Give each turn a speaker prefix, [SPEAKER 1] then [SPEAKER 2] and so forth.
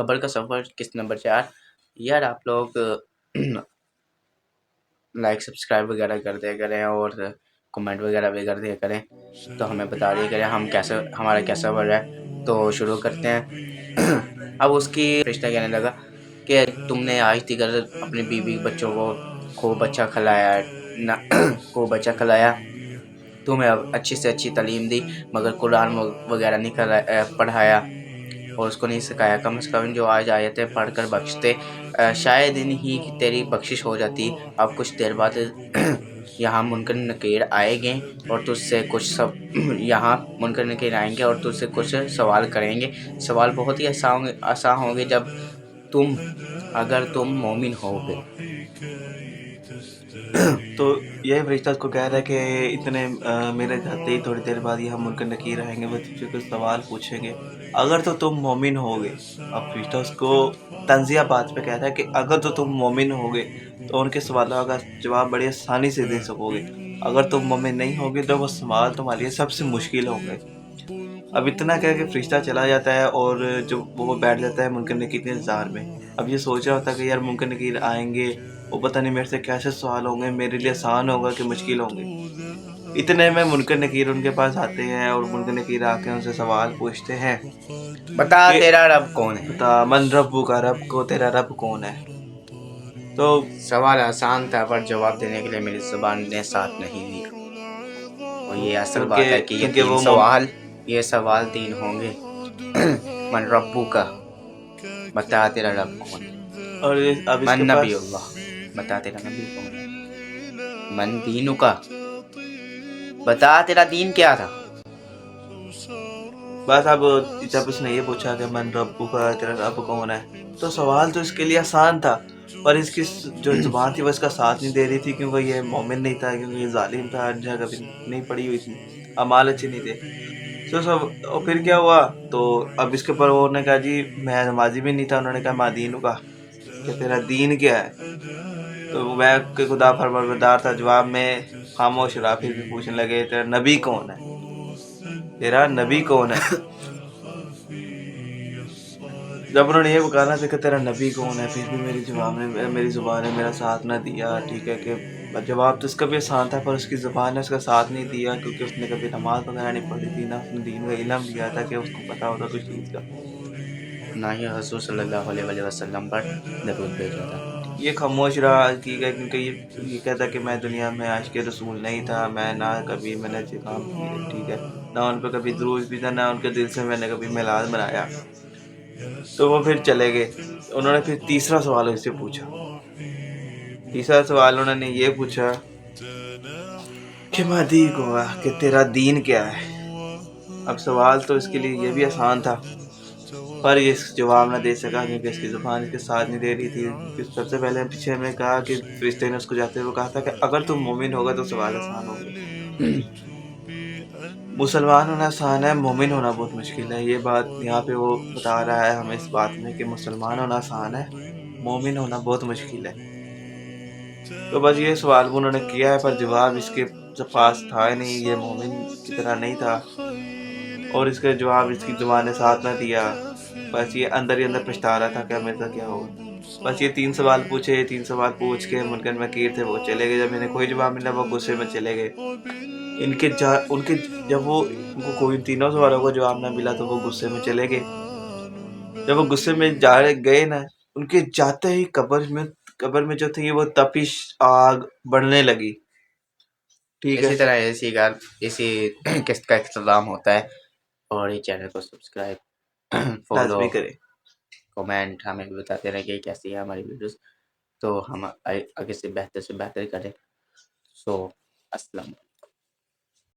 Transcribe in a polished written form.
[SPEAKER 1] خبر کا سفر قسط نمبر 4. یار آپ لوگ لائک سبسکرائب وغیرہ کر دیا کریں اور کمنٹ وغیرہ بھی کر دیا کریں، تو ہمیں بتا دیا کریں ہمارا کیا سفر ہے. تو شروع کرتے ہیں. اب اس کی رشتہ کہنے لگا کہ تم نے آج تک اپنی بیوی بچوں کو خوب اچھا کھلایا نہ خوب اچھا کھلایا، تمہیں اچھی سے اچھی تعلیم دی، مگر قرآن وغیرہ نہیں پڑھایا اور اس کو نہیں سکھایا. کم از کم جو آج آیتیں پڑھ کر بخشتے، شاید ہی کہ تیری بخشش ہو جاتی. اب کچھ دیر بعد یہاں منکر نکیر آئیں گے اور تجھ سے کچھ یہاں منکر نکیر آئیں گے اور تجھ سے کچھ سوال کریں گے. سوال بہت ہی آسان ہوں گے اگر تم مومن ہوگے.
[SPEAKER 2] تو یہ فرشتہ اس کو کہہ رہا ہے کہ اتنے میرے جاتے ہی تھوڑی دیر بعد یہاں منکر نکیر آئیں گے، وہ تجھ سے کچھ سوال پوچھیں گے، اگر تو تم مومن ہوگے. اب فرشتہ اس کو تنزیہ بات پہ کہہ رہا ہے کہ اگر تو تم مومن ہوگے تو ان کے سوالوں کا جواب بڑی آسانی سے دے سکو گے، اگر تم مومن نہیں ہوگے تو وہ سوال تمہارے لیے سب سے مشکل ہوں گے. اب اتنا کہہ کے فرشتہ چلا جاتا ہے اور جو وہ بیٹھ جاتا ہے منکر نکیر کے انتظار میں. اب یہ سوچ رہا ہوتا ہے کہ یار منکر نکیر آئیں گے، وہ پتہ نہیں میرے سے کیسے سوال ہوں گے، میرے لیے آسان ہوگا کہ مشکل ہوں گے. اتنے میں منکر نکیر ان کے پاس آتے ہیں اور منکر نکیر آ کے ان سے سوال پوچھتے ہیں،
[SPEAKER 1] بتا
[SPEAKER 2] کہ
[SPEAKER 1] تیرا رب کون ہے.
[SPEAKER 2] بتا من ربو کا، رب کو تیرا رب کون ہے. تو
[SPEAKER 1] سوال آسان تھا پر جواب دینے کے لیے میری زبان نے ساتھ نہیں دیا. اور یہ اصل بات ہے کہ یہ سوال 3 ہوں گے. من ربو کا، بتا تیرا رب کون ہے.
[SPEAKER 2] اور اب اس کے
[SPEAKER 1] من
[SPEAKER 2] پاس
[SPEAKER 1] نبی اللہ، بتا تیرا نبی کون ہے. من دینو کا، بتا تیرا دین کیا تھا.
[SPEAKER 2] بس اب جب اس نے یہ پوچھا کہ من ربو کا، تیرا رب کون ہے، تو سوال تو اس کے لیے آسان تھا، پر اس کی جو زبان تھی وہ اس کا ساتھ نہیں دے رہی تھی، کیونکہ یہ مومن نہیں تھا، کیونکہ یہ ظالم تھا، جگہ کبھی نہیں پڑی ہوئی تھی، اعمال اچھے نہیں تھے. اور پھر کیا ہوا، تو اب اس کے اوپر انہوں نے کہا جی میں نمازی بھی نہیں تھا. انہوں نے کہا ما دینو کا، کہ تیرا دین کیا ہے. تو میں کہ خدا فرمانبردار تھا، جواب میں خاموش رہا. پھر بھی پوچھنے لگے تیرا نبی کون ہے، تیرا نبی کون ہے. جب انہوں نے یہ بکانا تھا کہ تیرا نبی کون ہے، پھر بھی میری زبان نے میرا ساتھ نہ دیا. ٹھیک ہے کہ جواب تو اس کا بھی آسان تھا، پر اس کی زبان نے اس کا ساتھ نہیں دیا، کیونکہ اس نے کبھی نماز وغیرہ نہیں پڑھی تھی، نہ اس نے دین کا علم لیا تھا کہ اس کو پتا ہوتا کچھ چیز کا،
[SPEAKER 1] نہ ہی حضور صلی اللہ علیہ وسلم پر درود بھیجا تھا.
[SPEAKER 2] یہ خاموش رہا. ٹھیک ہے، کیونکہ یہ کہتا کہ میں دنیا میں عاشق رسول نہیں تھا، میں نہ کبھی میں نے اچھے کام کیے، ٹھیک ہے، نہ ان پہ کبھی درود بھی تھا، نہ ان کے دل سے میں نے کبھی میلاد بنایا. تو وہ پھر چلے گئے. انہوں نے پھر تیسرا سوال اس سے پوچھا. تیسرا سوال انہوں نے یہ پوچھا کہ مہدی کو کہ تیرا دین کیا ہے. اب سوال تو اس کے لیے یہ بھی آسان تھا، پر یہ جواب نہ دے سکا، کیونکہ اس کی زبان اس کے ساتھ نہیں دے رہی تھی. سب سے پہلے پیچھے میں کہا کہ فرشتے نے اس کو جاتے ہوئے کہا تھا کہ اگر تم مومن ہوگا تو سوال آسان ہوں گے. مسلمان ہونا آسان ہے، مومن ہونا بہت مشکل ہے. یہ بات یہاں پہ وہ بتا رہا ہے ہمیں اس بات میں کہ مسلمان ہونا آسان ہے، مومن ہونا بہت مشکل ہے. تو بس یہ سوال بھی انہوں نے کیا ہے، پر جواب اس کے پاس تھا ہی نہیں. یہ مومن کی طرح نہیں تھا اور اس کا جواب اس کی زبان نے ساتھ نہ دیا. بس یہ اندر ہی اندر پچھتا رہا تھا کہ میرے ساتھ کیا ہوگا. بس یہ 3 سوال پوچھے. 3 سوال پوچھ کے منکر نکیر تھے وہ چلے گئے. جب انہیں کوئی جواب ملا وہ غصے میں چلے گئے. جب ان کو کوئی تینوں سوالوں کا جواب نہ ملا تو وہ غصے میں چلے گئے. جب وہ غصے میں جا گئے نا، ان کے جاتے ہی قبر میں جو تھی وہ تپش آگ بڑھنے لگی. ٹھیک ہے،
[SPEAKER 1] اسی طرح اسی قسط کا اختتام ہوتا ہے. اور یہ چینل کو سبسکرائب، فالو،
[SPEAKER 2] لازمی کریں.
[SPEAKER 1] کمنٹ ہمیں بھی بتاتے رہیں کہ کیسی ہے ہماری ویڈیوز، تو ہم آگے سے بہتر کریں. سو السلام علیکم.